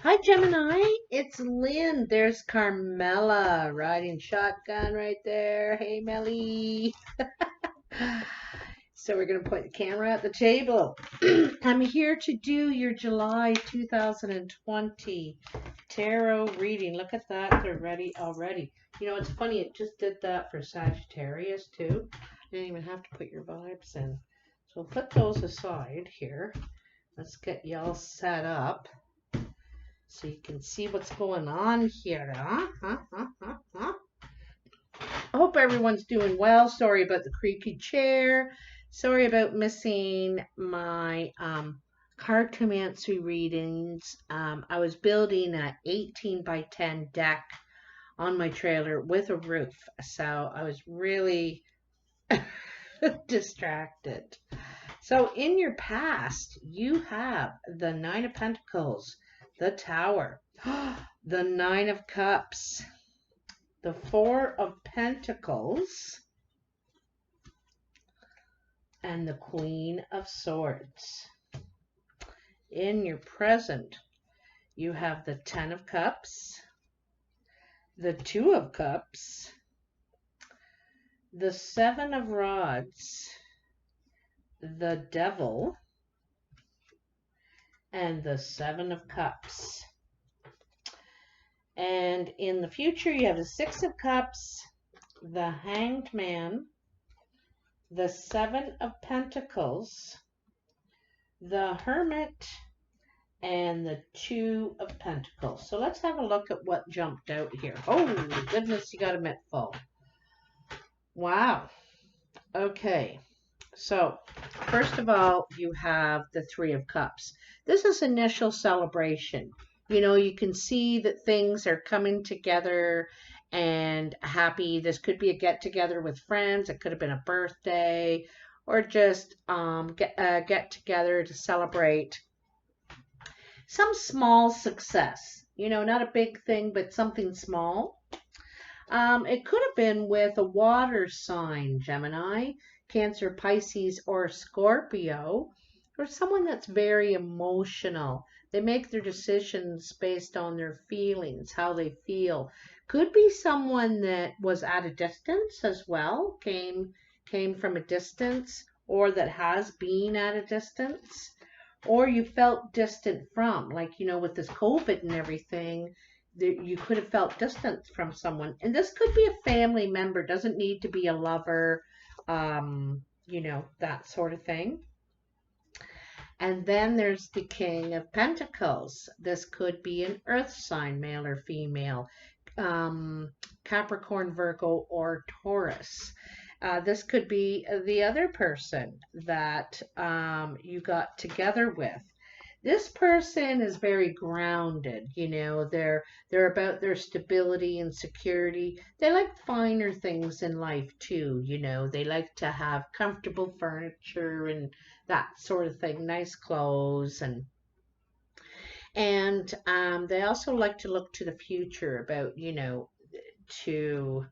Hi, Gemini. It's Lynn. There's Carmela riding shotgun right there. Hey, Melly. So we're going to point the camera at the table. I'm here to do your July 2020 tarot reading. Look at that. They're ready already. You know, it's funny. It just did that for Sagittarius, too. You didn't even have to put your vibes in. So put those aside here. Let's get y'all set up so you can see what's going on here. I hope everyone's doing well. Sorry about the creaky chair. Sorry about missing my cartomancy readings. I was building an 18 by 10 deck on my trailer with a roof, so I was really distracted. So in your past, you have the Nine of Pentacles, the Tower, the Nine of Cups, the Four of Pentacles, and the Queen of Swords. In your present, you have the Ten of Cups, the Two of Cups, the Seven of Rods, the Devil, and the Seven of Cups. And in the future, you have the Six of Cups, the Hanged Man, the Seven of Pentacles, the Hermit, and the Two of Pentacles. So let's have a look at what jumped out here. Oh, goodness, you got a mitt full. Wow. Okay. So, first of all, you have the Three of Cups. This is initial celebration. You know, you can see that things are coming together and happy. This could be a get-together with friends. It could have been a birthday or just get together to celebrate some small success. You know, not a big thing, but something small. It could have been with a water sign, Gemini, Cancer, Pisces, or Scorpio, or someone that's very emotional. They make their decisions based on their feelings, how they feel. Could be someone that was at a distance as well, came from a distance, or that has been at a distance, or you felt distant from, like, you know, with this COVID and everything, you could have felt distance from someone. And this could be a family member, doesn't need to be a lover, you know, that sort of thing. And then there's the King of Pentacles. This could be an earth sign, male or female, Capricorn, Virgo, or Taurus. This could be the other person that you got together with. This person is very grounded, you know, they're about their stability and security. They like finer things in life too, you know. They like to have comfortable furniture and that sort of thing, nice clothes, and they also like to look to the future about, you know, to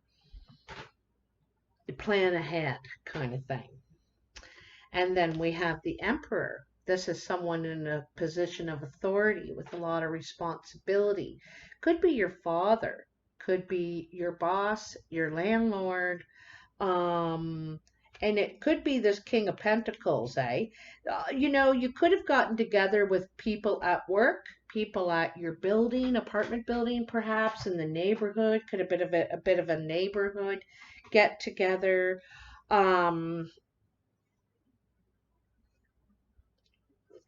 plan ahead kind of thing. And then we have the Emperor. This is someone in a position of authority with a lot of responsibility. Could be your father, could be your boss, your landlord, and it could be this King of Pentacles, eh? You know, you could have gotten together with people at work, people at your building, apartment building, perhaps in the neighborhood. Could have been a bit of a neighborhood get together.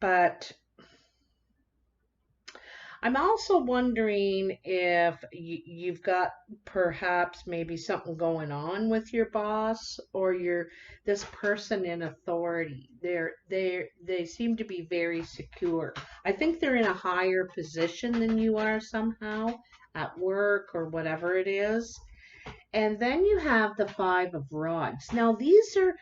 But I'm also wondering if you've got perhaps maybe something going on with your boss or this person in authority. They seem to be very secure. I think they're in a higher position than you are somehow at work or whatever it is. And then you have the Five of Rods. Now these are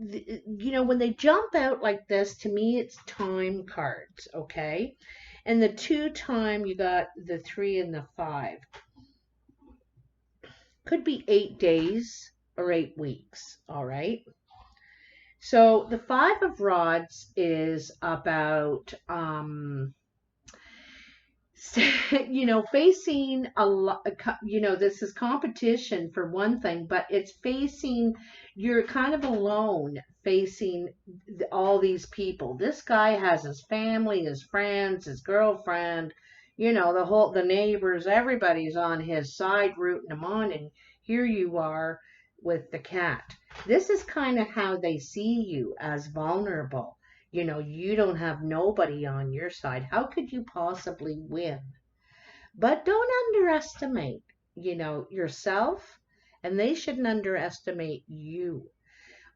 you know, when they jump out like this, to me, it's time cards, okay? And the 2 time, you got the 3 and the 5. Could be 8 days or 8 weeks, all right? So the Five of Rods is about you know, facing a lot, you know, this is competition for one thing, but it's facing, you're kind of alone facing all these people. This guy has his family, his friends, his girlfriend, you know, the neighbors, everybody's on his side rooting him on, and here you are with the cat. This is kind of how they see you, as vulnerable. You know, you don't have nobody on your side. How could you possibly win? But don't underestimate, you know, yourself, and they shouldn't underestimate you.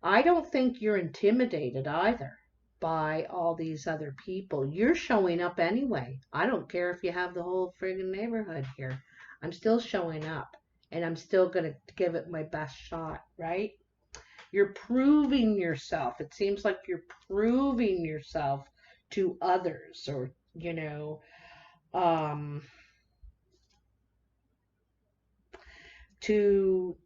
I don't think you're intimidated either by all these other people. You're showing up anyway. I don't care if you have the whole friggin' neighborhood here. I'm still showing up, and I'm still going to give it my best shot, right? You're proving yourself. It seems like you're proving yourself to others, or, you know, to,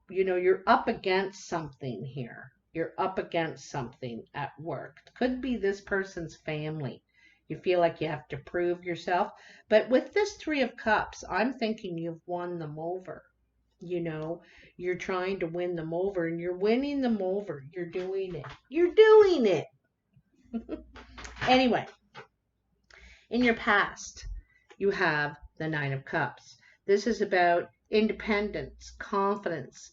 you know, you're up against something here. You're up against something at work. It could be this person's family. You feel like you have to prove yourself. But with this Three of Cups, I'm thinking you've won them over. You know, you're trying to win them over, and you're winning them over. You're doing it. You're doing it. Anyway, in your past, you have the Nine of Cups. This is about independence, confidence,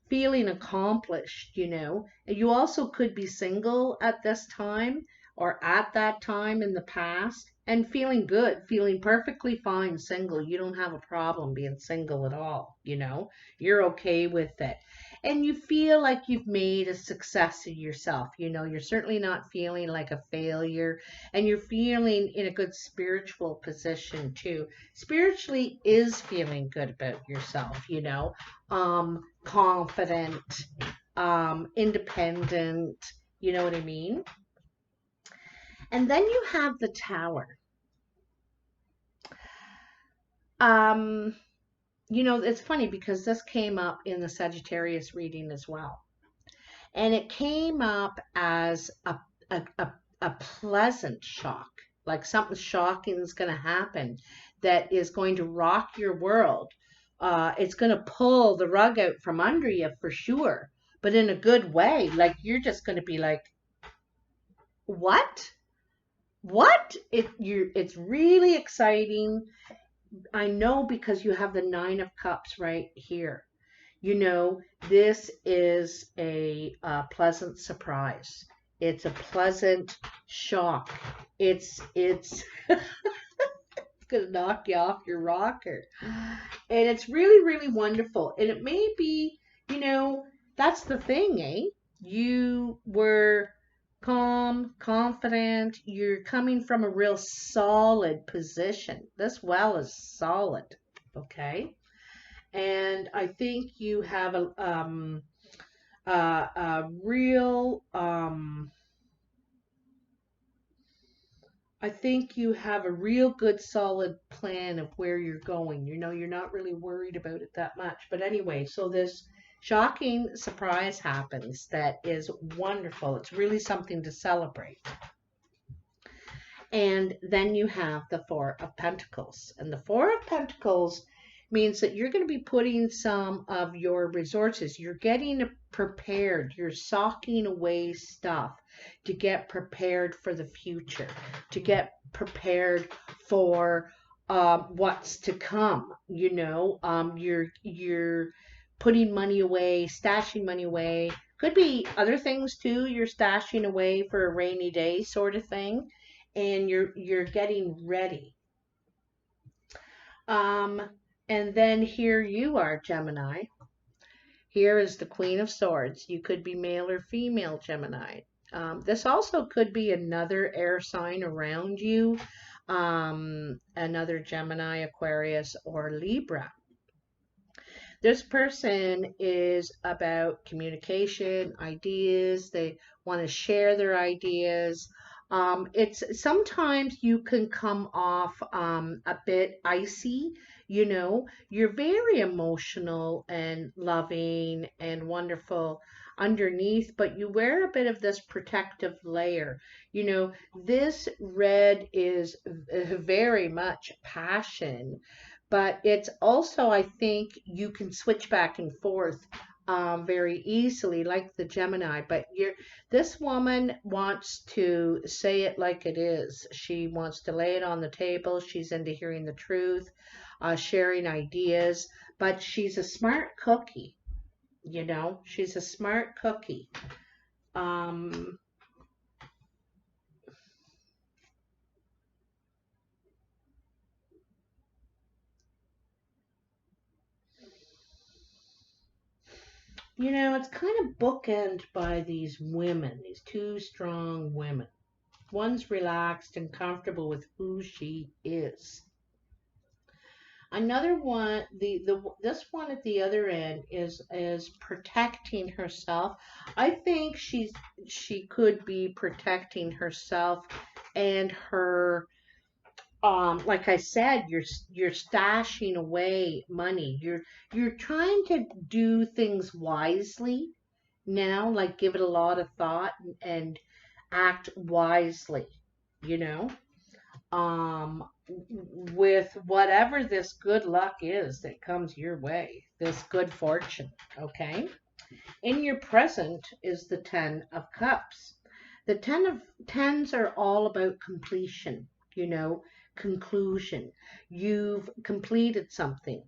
feeling accomplished, you know. You also could be single at this time, or at that time in the past, and feeling good, feeling perfectly fine single. You don't have a problem being single at all, you know. You're okay with it. And you feel like you've made a success of yourself. You know, you're certainly not feeling like a failure, and you're feeling in a good spiritual position too. Spiritually is feeling good about yourself, you know, confident, independent, you know what I mean? And then you have the Tower. You know, it's funny because this came up in the Sagittarius reading as well. And it came up as a pleasant shock, like something shocking is going to happen that is going to rock your world. It's going to pull the rug out from under you for sure, but in a good way. Like you're just going to be like, what? What? It's really exciting. I know because you have the Nine of Cups right here. You know, this is a pleasant surprise. It's a pleasant shock. It's gonna knock you off your rocker, and it's really, really wonderful. And it may be, you know, that's the thing, eh? You were calm, confident. You're coming from a real solid position. This well is solid, okay? And I think you have a real, I think you have a real good solid plan of where you're going. You know, you're not really worried about it that much. But anyway, so this shocking surprise happens that is wonderful. It's really something to celebrate. And then you have the Four of Pentacles. And the Four of Pentacles means that you're going to be putting some of your resources. You're getting prepared. You're socking away stuff to get prepared for the future, to get prepared for what's to come. You know, you're putting money away, stashing money away. Could be other things too. You're stashing away for a rainy day sort of thing, and you're getting ready. And then here you are, Gemini. Here is the Queen of Swords. You could be male or female, Gemini. This also could be another air sign around you, another Gemini, Aquarius, or Libra. This person is about communication, ideas. They want to share their ideas. It's sometimes you can come off a bit icy. You know, you're very emotional and loving and wonderful. underneath, but you wear a bit of this protective layer. You know, this red is very much passion, but it's also, I think, you can switch back and forth very easily, like the Gemini. But this woman wants to say it like it is. She wants to lay it on the table. She's into hearing the truth, sharing ideas, but she's a smart cookie. You know, she's a smart cookie. Um, you know, it's kind of bookend by these women, these two strong women. One's relaxed and comfortable with who she is. Another one, the this one at the other end is protecting herself. I think she could be protecting herself and her, like I said, you're stashing away money. You're trying to do things wisely now, like give it a lot of thought and act wisely, you know, with whatever this good luck is that comes your way, this good fortune, okay? In your present is the 10 of cups. The 10 of tens are all about completion, you know, conclusion. You've completed something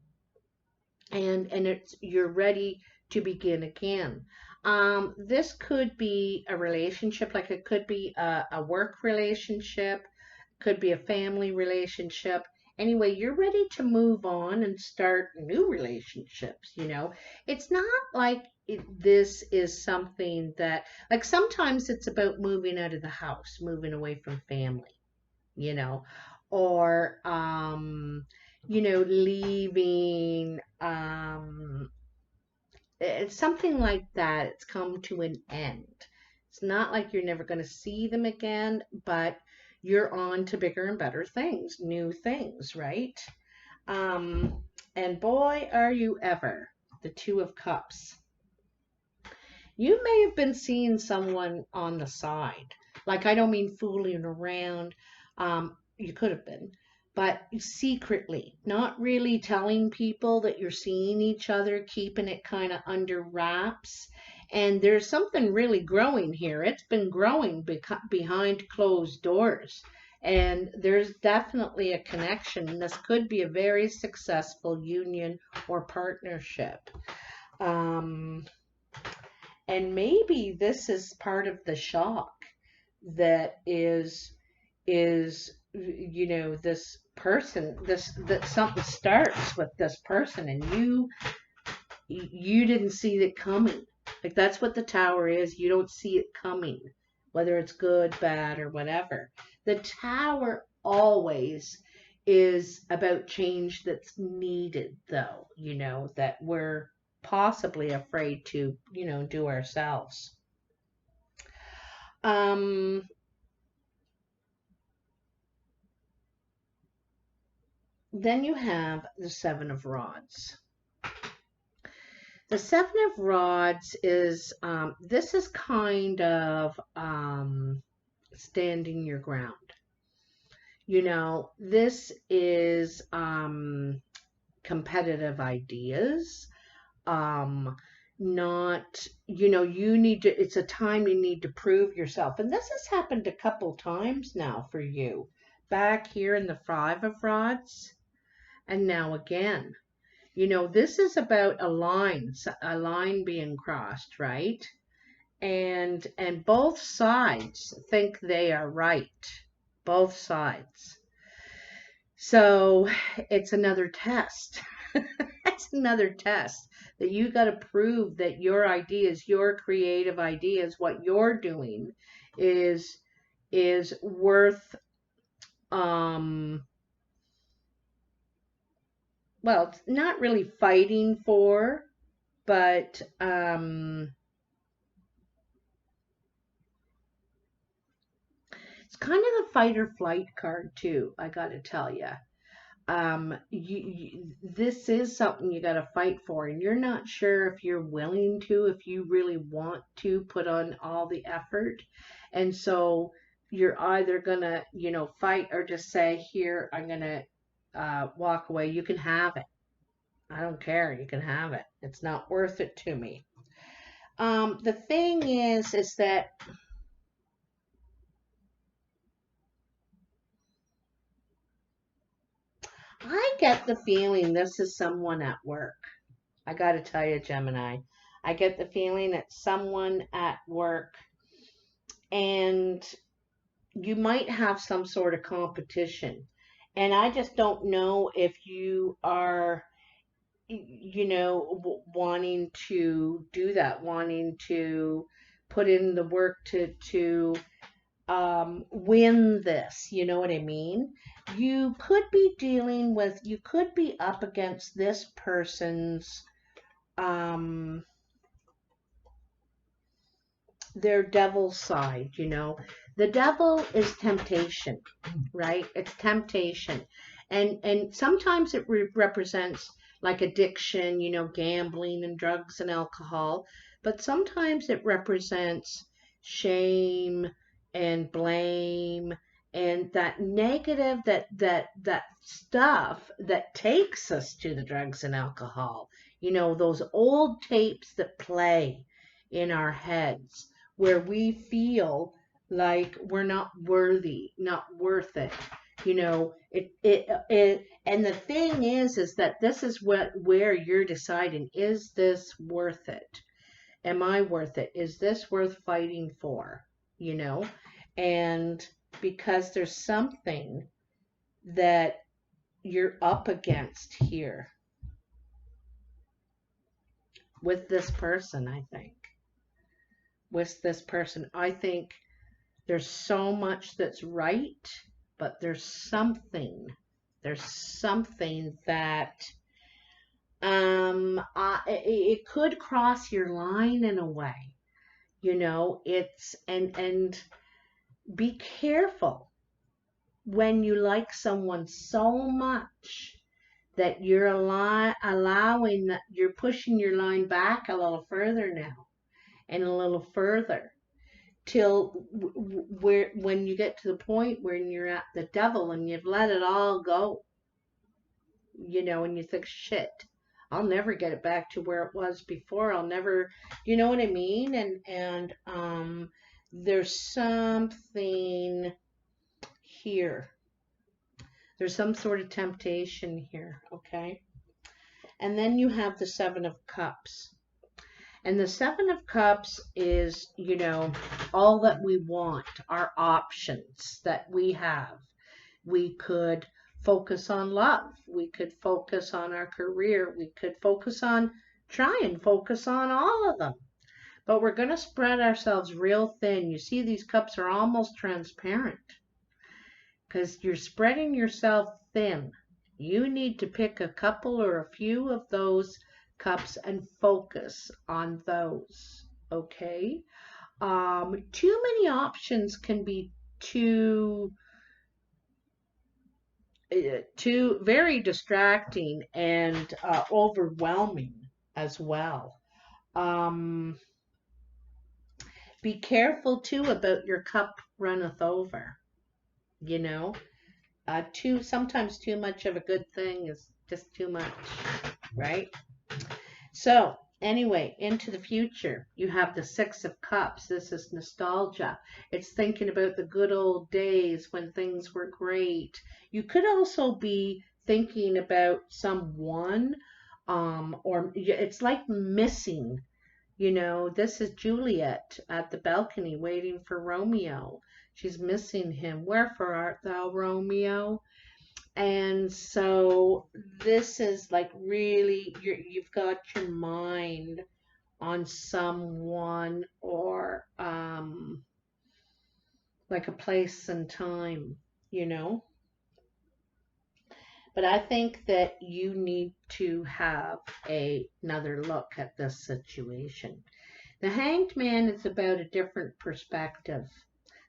and it's you're ready to begin again. This could be a relationship, like it could be a work relationship, could be a family relationship. Anyway, you're ready to move on and start new relationships, you know. It's not like this is something that, like sometimes it's about moving out of the house, moving away from family, you know, or, you know, leaving, it's something like that. It's come to an end. It's not like you're never going to see them again, but you're on to bigger and better things, new things, right? Um, and boy, are you ever. The Two of Cups. You may have been seeing someone on the side. Like, I don't mean fooling around. You could have been, but secretly, not really telling people that you're seeing each other, keeping it kind of under wraps. And there's something really growing here. It's been growing behind closed doors. And there's definitely a connection. This could be a very successful union or partnership. Um, and maybe this is part of the shock that is you know, this person, this that something starts with this person and you didn't see it coming. Like that's what the Tower is. You don't see it coming, whether it's good, bad, or whatever. The Tower always is about change that's needed, though, you know, that we're possibly afraid to, you know, do ourselves. Um, then you have the Seven of Rods. The Seven of Rods is, this is kind of standing your ground. You know, this is competitive ideas. Not, you know, you need to, it's a time you need to prove yourself. And this has happened a couple times now for you. Back here in the Five of Rods, and now again. You know, this is about a line being crossed, right? And both sides think they are right. Both sides. So it's another test. It's another test that you got to prove that your ideas, your creative ideas, what you're doing is worth well, it's not really fighting for, but it's kind of a fight or flight card too, I got to tell you. this is something you got to fight for, and you're not sure if you're willing to, if you really want to put on all the effort. And so you're either gonna, fight, or just say, here, I'm gonna walk away. You can have it. I don't care. You can have it. It's not worth it to me. The thing is that I get the feeling this is someone at work. I got to tell you, Gemini, I get the feeling it's someone at work, and you might have some sort of competition. And I just don't know if you are, wanting to do that, wanting to put in the work to win this. You know what I mean? You could be up against this person's their devil side. The devil is temptation, right? It's temptation. And sometimes it represents like addiction, gambling and drugs and alcohol, but sometimes it represents shame and blame and that negative, that stuff that takes us to the drugs and alcohol. Those old tapes that play in our heads where we feel like we're not worthy, not worth it. And the thing is that this is where you're deciding, is this worth it? Am I worth it? Is this worth fighting for? And because there's something that you're up against here with this person, I think. With this person, I think there's so much that's right, but there's something that it could cross your line in a way. It's and be careful when you like someone so much that you're allowing that you're pushing your line back a little further now and a little further till when you get to the point where you're at the devil and you've let it all go, and you think, shit, I'll never get it back to where it was before. I'll never, you know what I mean? And there's something here. There's some sort of temptation here, okay? And then you have the Seven of Cups. And the Seven of Cups is, all that we want, our options that we have. We could focus on love. We could focus on our career. We could try and focus on all of them. But we're going to spread ourselves real thin. You see, these cups are almost transparent because you're spreading yourself thin. You need to pick a couple or a few of those cups and focus on those, okay? Too many options can be too very distracting and overwhelming as well. Be careful too about your cup runneth over. Sometimes too much of a good thing is just too much, right? So anyway, into the future, you have the Six of Cups. This is nostalgia. It's thinking about the good old days when things were great. You could also be thinking about someone, or it's like missing. This is Juliet at the balcony waiting for Romeo. She's missing him. Wherefore art thou, Romeo? And so this is like really, you've got your mind on someone, or like a place and time, But I think that you need to have another look at this situation. The Hanged Man is about a different perspective.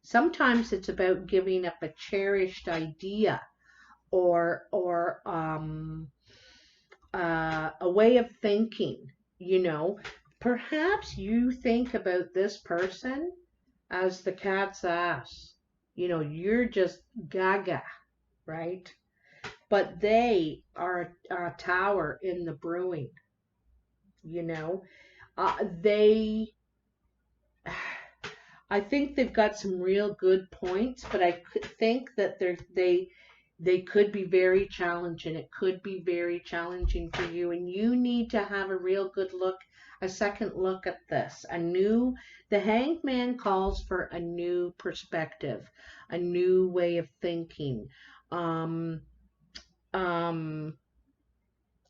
Sometimes it's about giving up a cherished idea or a way of thinking, you know. Perhaps you think about this person as the cat's ass. You know, you're just gaga, right? But they are a tower in the brewing, you know. They, I think they've got some real good points, but I think that they could be very challenging. It could be very challenging for you, and you need to have a real good look, a second look at this. The Hanged Man calls for a new perspective, a new way of thinking. Um,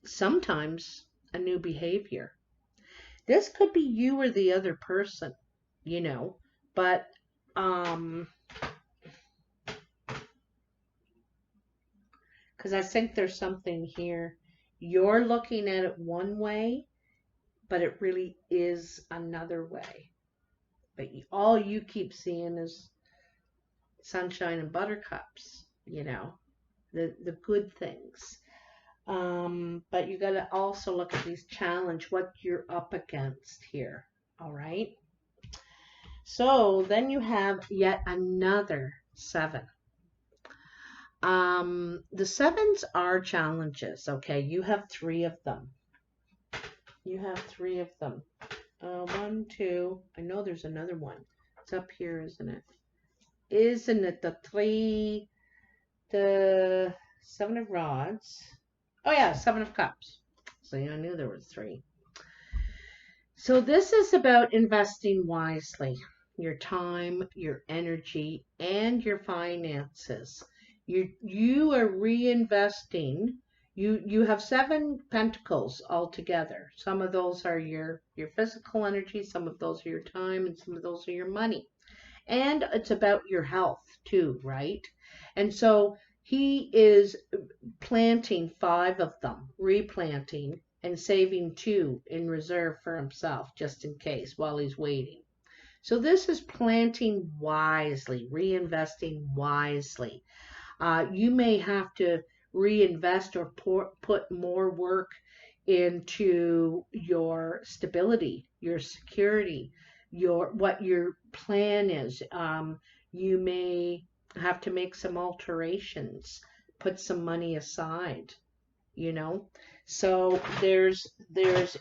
Sometimes a new behavior. This could be you or the other person, you know, but because I think there's something here. You're looking at it one way, but it really is another way. But all you keep seeing is sunshine and buttercups, you know, the good things. But you got to also look at these challenge, what you're up against here. All right. So then you have yet another 7. The 7s are challenges. Okay. You have 3 of them. You have 3 of them. 1, 2. I know there's another one. It's up here, isn't it? Isn't it the 3, the 7 of rods? Oh yeah, 7 of cups. So I knew there was 3. So this is about investing wisely. Your time, your energy, and your finances. You are reinvesting. You have 7 pentacles altogether. Some of those are your physical energy, some of those are your time, and some of those are your money. And it's about your health too, right? And so he is planting 5 of them, replanting, and saving 2 in reserve for himself, just in case, while he's waiting. So this is planting wisely, reinvesting wisely. You may have to reinvest or put more work into your stability, your security, what your plan is. You may have to make some alterations, put some money aside, you know. So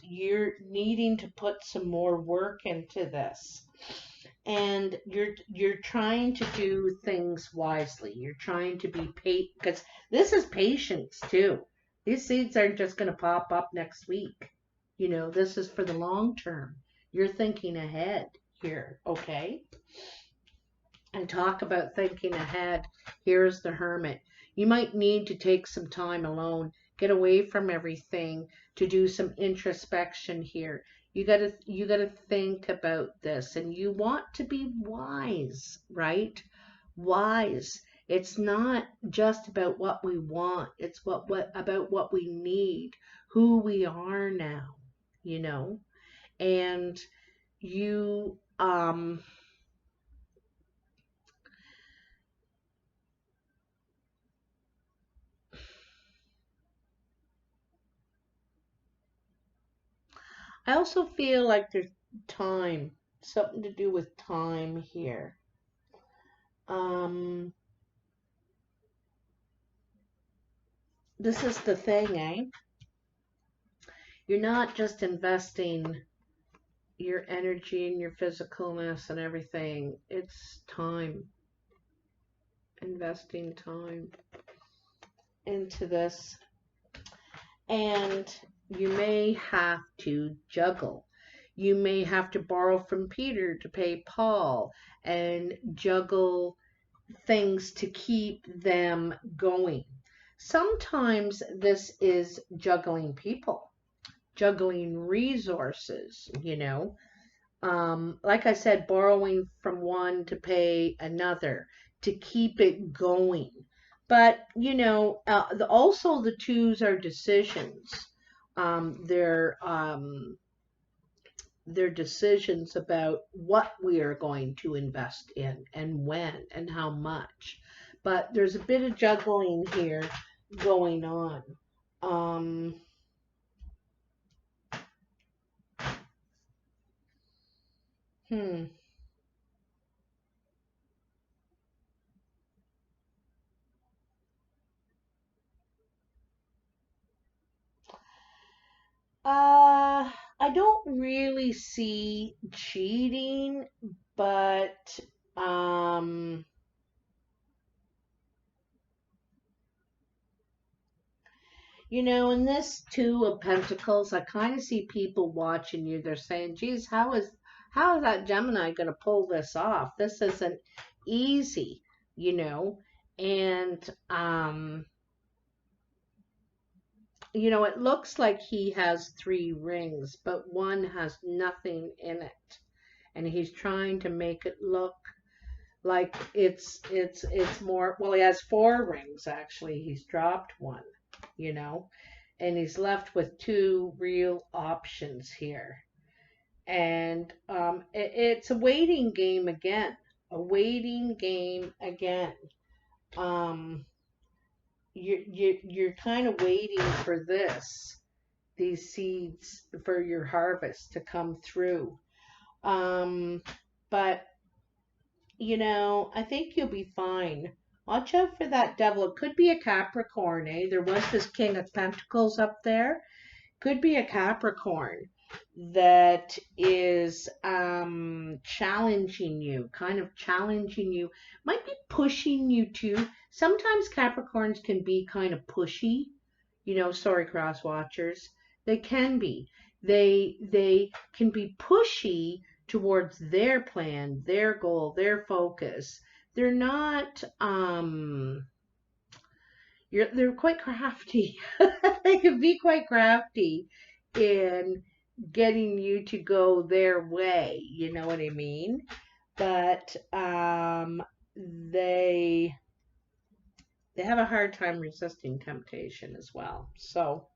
you're needing to put some more work into this. And you're trying to do things wisely. You're trying to be patient, because this is patience too. These seeds aren't just going to pop up next week. You know, this is for the long term. You're thinking ahead here, okay? And talk about thinking ahead. Here's the Hermit. You might need to take some time alone, get away from everything, to do some introspection here. You gotta think about this, and you want to be wise, right? Wise. It's not just about what we want. It's about what we need, who we are now, you know. And you I also feel like there's time, something to do with time here. This is the thing, eh? You're not just investing your energy and your physicalness and everything. It's time. Investing time into this. And you may have to juggle. You may have to borrow from Peter to pay Paul, and juggle things to keep them going. Sometimes this is juggling people, juggling resources, you know. Like I said, borrowing from one to pay another to keep it going. But, you know, also the 2s are decisions. They're decisions about what we are going to invest in and when and how much. But there's a bit of juggling here going on. Um, hmm. I don't really see cheating, but um, you know, in this Two of Pentacles, I kind of see people watching you. They're saying, "Geez, how is that Gemini going to pull this off? This isn't easy, you know." And you know, it looks like he has three rings, but one has nothing in it, and he's trying to make it look like it's more. Well, he has four rings actually. He's dropped one, you know, and he's left with two real options here. And it's a waiting game again. A waiting game again. Um, you're kind of waiting for these seeds for your harvest to come through. But you know, I think you'll be fine. Watch out for that devil. It could be a Capricorn, eh? There was this King of Pentacles up there. Could be a Capricorn that is challenging you, kind of challenging you. Might be pushing you too. Sometimes Capricorns can be kind of pushy. You know, sorry, cross watchers. They can be. They can be pushy towards their plan, their goal, their focus. They're not they're quite crafty. They can be quite crafty in getting you to go their way, you know what I mean? But they they have a hard time resisting temptation as well. So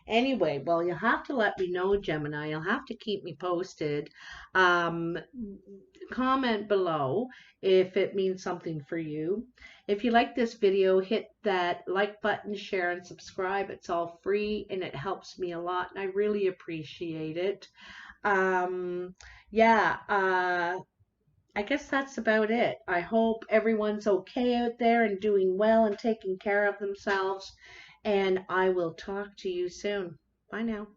anyway, well, you'll have to let me know, Gemini. You'll have to keep me posted. Um, Comment below if it means something for you. If you like this video, hit that like button, share, and subscribe. It's all free and it helps me a lot, and I really appreciate it. Um, yeah, I guess that's about it. I hope everyone's okay out there and doing well and taking care of themselves. And I will talk to you soon. Bye now.